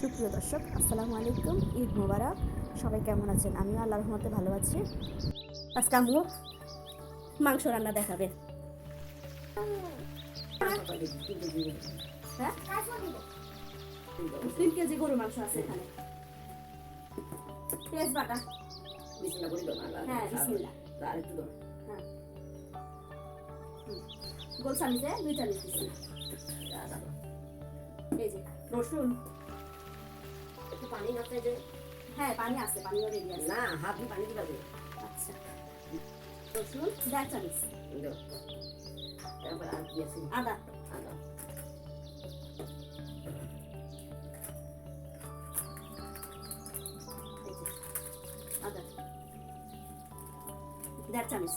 সুপ্রিয় দর্শক, আসসালামু আলাইকুম। ঈদ মোবারক। সবাই কেমন আছেন? আমিও আল্লাহর রহমতে ভালো আছি। আজকে আম্মু মাংস রান্না দেখাবে। হ্যাঁ, 3 কেজি গরু মাংস আছে এখানে। পেঁয়াজ বাটা। হ্যাঁ, বিসমিল্লাহ। হ্যাঁ, গোল চামিচে 2 চামচ দিচ্ছি। এই যে রসুন। একটু পানি না চাইছে? হ্যাঁ, পানি আছে, পানিও রেডি আছে। না, হাত দিয়ে পানি দিবা। আচ্ছা, রসুন 1.5 চামচ। তারপর আর কি আছে? আদা। আদা। আদা 1.5 চামচ।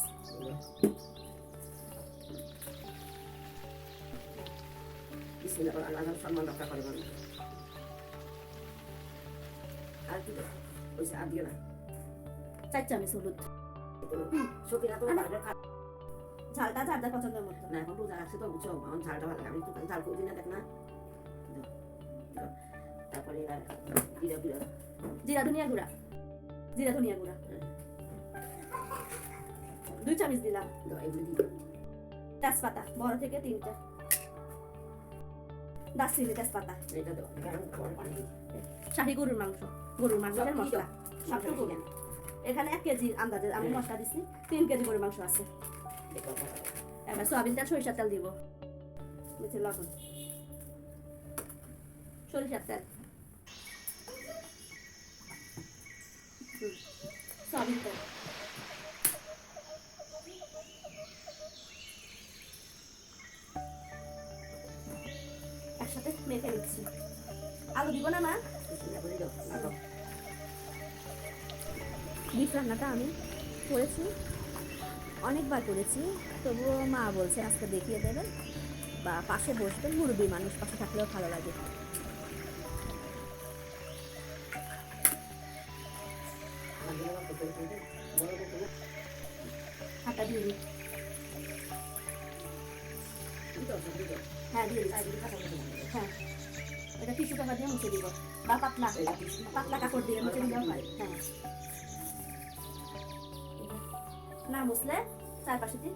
বিসমিল্লাহ করে আল্লাহর সম্মান রক্ষা করবেন। আর কি ওইসে আর দিও না। 4 চামচ হলুদ। সকিনা তো বাইরে খা। ঝালটা যার যার পছন্দের মতো। না, এখন রোজা রাখছে তো বুঝছো, আমার ঝালটা ভালো লাগে। আমি একটু ঝাল করি না, দেখ না। তারপরে জিরা গুঁড়া। জিরা ধনিয়া গুঁড়া। জিরা ধনিয়া গুঁড়া 2 চামচ দিলাম। এগুলো দিই। তেজপাতা বড় থেকে 3টা। দারচিনি, তেজপাতা। এটা দাও, কারণ পরে পানি দিই। শাহী গরুর মাংস। গরুর মাংসের মশলা সবটুকু সবটুকু। এখানে 1 কেজি আন্দাজে আমি মশলা দিচ্ছি। 3 কেজি গরুর মাংস আছে। এবার সয়াবিন তেল, সরিষার তেল দিব। বুঝছি, লবণ, সরিষার তেল, সয়াবিন তেল, একসাথে মেখে নিচ্ছি। আলু দিব না মা? বিফ রান্নাটা আমি করেছি, অনেকবার করেছি, তবুও মা বলছে আজকে দেখিয়ে দেবেন বা পাশে বসবেন। মুরব্বী মানুষ পাশে থাকলেও ভালো লাগে। আটা দিয়ে দিই। হ্যাঁ, দিয়ে দিচ্ছি। হ্যাঁ, এটা টিস্যু পেপার দিয়ে মুছে দিব বা পাতলা পাতলা কাপড় দিয়ে মুছে দিলেও হয়। হ্যাঁ, না মুছলে চারপাশে দিয়ে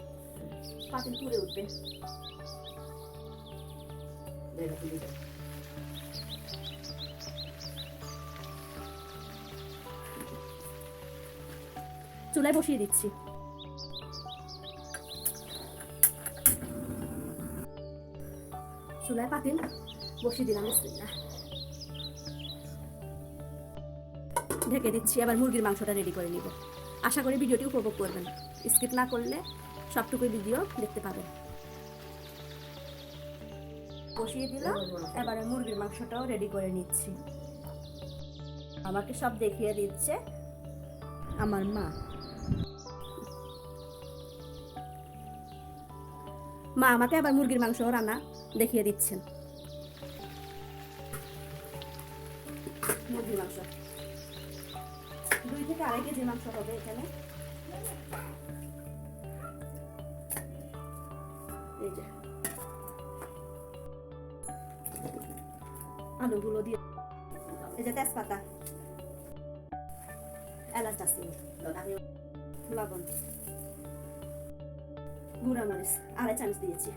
পাতিল পুড়ে উঠবে। চুলায় বসিয়ে দিচ্ছি। চুলায় পাতিল বসিয়ে দিলাম। বিসমিল্লাহ। ঢেকে দিচ্ছি। আবার মুরগির মাংসটা রেডি করে নিব। আশা করি ভিডিওটি উপভোগ করবেন। স্কিপ না করলে সবটুকুই ভিডিও দেখতে পাবেন। বসিয়ে দিলাম। এবারে মুরগির মাংসটাও রেডি করে নিচ্ছি। আমাকে সব দেখিয়ে দিচ্ছে আমার মা। মা আমাকে আবার মুরগির মাংস রান্না দেখিয়ে দিচ্ছেন। মুরগির মাংস 2 থেকে 2.5 কেজি মাংস হবে এখানে। এই যে আলুগুলো দিয়ে, এই যে তেজপাতা, এলাচ, দারচিনি, লবণ, গুঁড়া মরিচ 2.5 চামচ দিয়েছি।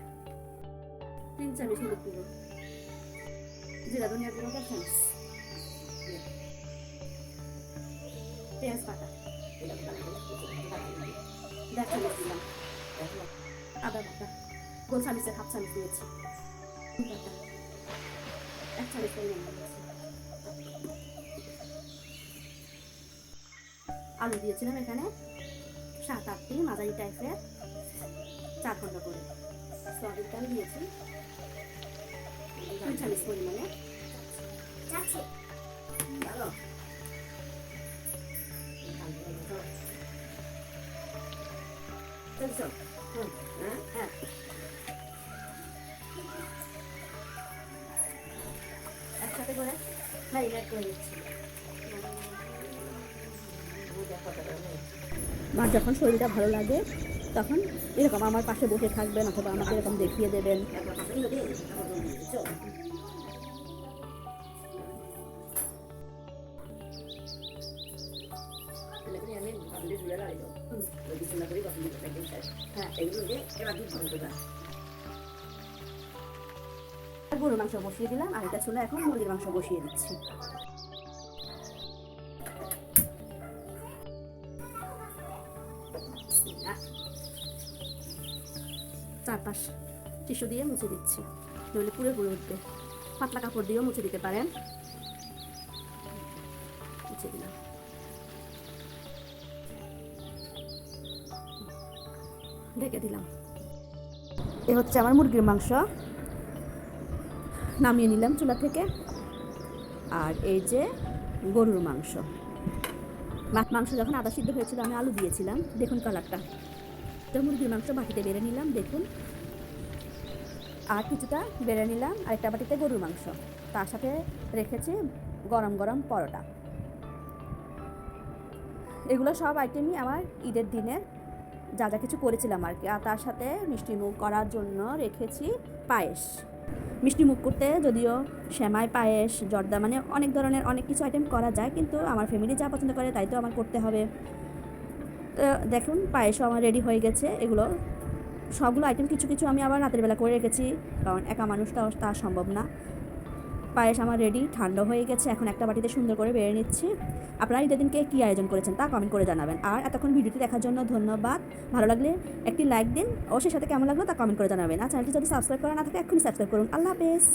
3 চামচ হলুদ গুঁড়ো, জিরা ধনিয়া গুঁড়ো 1 চামচ, পেঁয়াজ বাটা 1 চামচ দিলাম, আদা বাটা গোল চামচের 1/2 চামচ দিয়েছি, বাটা 1 চামচ পরিমাণ দিয়েছি। আলু দিয়েছিলাম এখানে 7-8টি মাঝারি টাইপের, 4 খণ্ড করে। সয়াবিন তেল দিয়েছি 2 চামচ পরিমাণে। হ্যাঁ, একসাথে করে ম্যারিনেট করে দিচ্ছি। মার যখন শরীরটা ভালো লাগে তখন এরকম আমার পাশে বসে থাকবেন, অথবা আমাকে এরকম দেখিয়ে দেবেন। তুলে লাগাইলো ওই বিছানা করে পছন্দ করতে একদম শেষ। হ্যাঁ এগুলো দিয়ে এবার দুধ ভরে দেবা। গরুর মাংস বসিয়ে দিলাম আর এটা ছিল এখন মুরগির মাংস বসিয়ে দিচ্ছি। চারপাশ টিস্যু দিয়ে মুছে দিচ্ছি, নইলে পুরো পুরো উঠবে। পাতলা কাপড় দিয়েও মুছে দিতে পারেন। মুছে দিলাম। ঢেকে দিলাম। এ হচ্ছে আমার মুরগির মাংস, নামিয়ে নিলাম চুলা থেকে। আর এই যে গরুর মাংস। মাংস যখন আধা সিদ্ধ হয়েছিল আমি আলু দিয়েছিলাম, দেখুন কালারটা। তো মুরগির মাংস বাটিতে বেড়ে নিলাম, দেখুন। আর কিছুটা বেড়ে নিলাম আরেকটা বাটিতে গরুর মাংস, তার সাথে রেখেছি গরম গরম পরোটা। এগুলো সব আইটেমই আমার ঈদের দিনের যা যা কিছু করেছিলাম আর কি। আর তার সাথে মিষ্টি মুখ করার জন্য রেখেছি পায়েস। মিষ্টি মুখ করতে যদিও সেমাই, পায়েস, জর্দা মানে অনেক ধরনের অনেক কিছু আইটেম করা যায়, কিন্তু আমার ফ্যামিলি যা পছন্দ করে তাই তো আমার করতে হবে। তো দেখুন পায়েসও আমার রেডি হয়ে গেছে। এগুলো সবগুলো আইটেম কিছু কিছু আমি আবার রাতের বেলা করে রেখেছি, কারণ একা মানুষটা তা সম্ভব না। পায়েস আমার রেডি, ঠান্ডা হয়ে গেছে। এখন একটা বাটিতে সুন্দর করে বেড়ে নিচ্ছি। আপনারা ঈদের দিনকে কী আয়োজন করেছেন তা কমেন্ট করে জানাবেন। আর এতক্ষণ ভিডিওটি দেখার জন্য ধন্যবাদ। ভালো লাগলে একটি লাইক দিন, অবশ্যই সাথে কেমন লাগলো তা কমেন্ট করে জানাবেন। আর চ্যানেলটি যদি সাবস্ক্রাইব করা না থাকে এক্ষুনি সাবস্ক্রাইব করুন। আল্লাহ হাফেজ।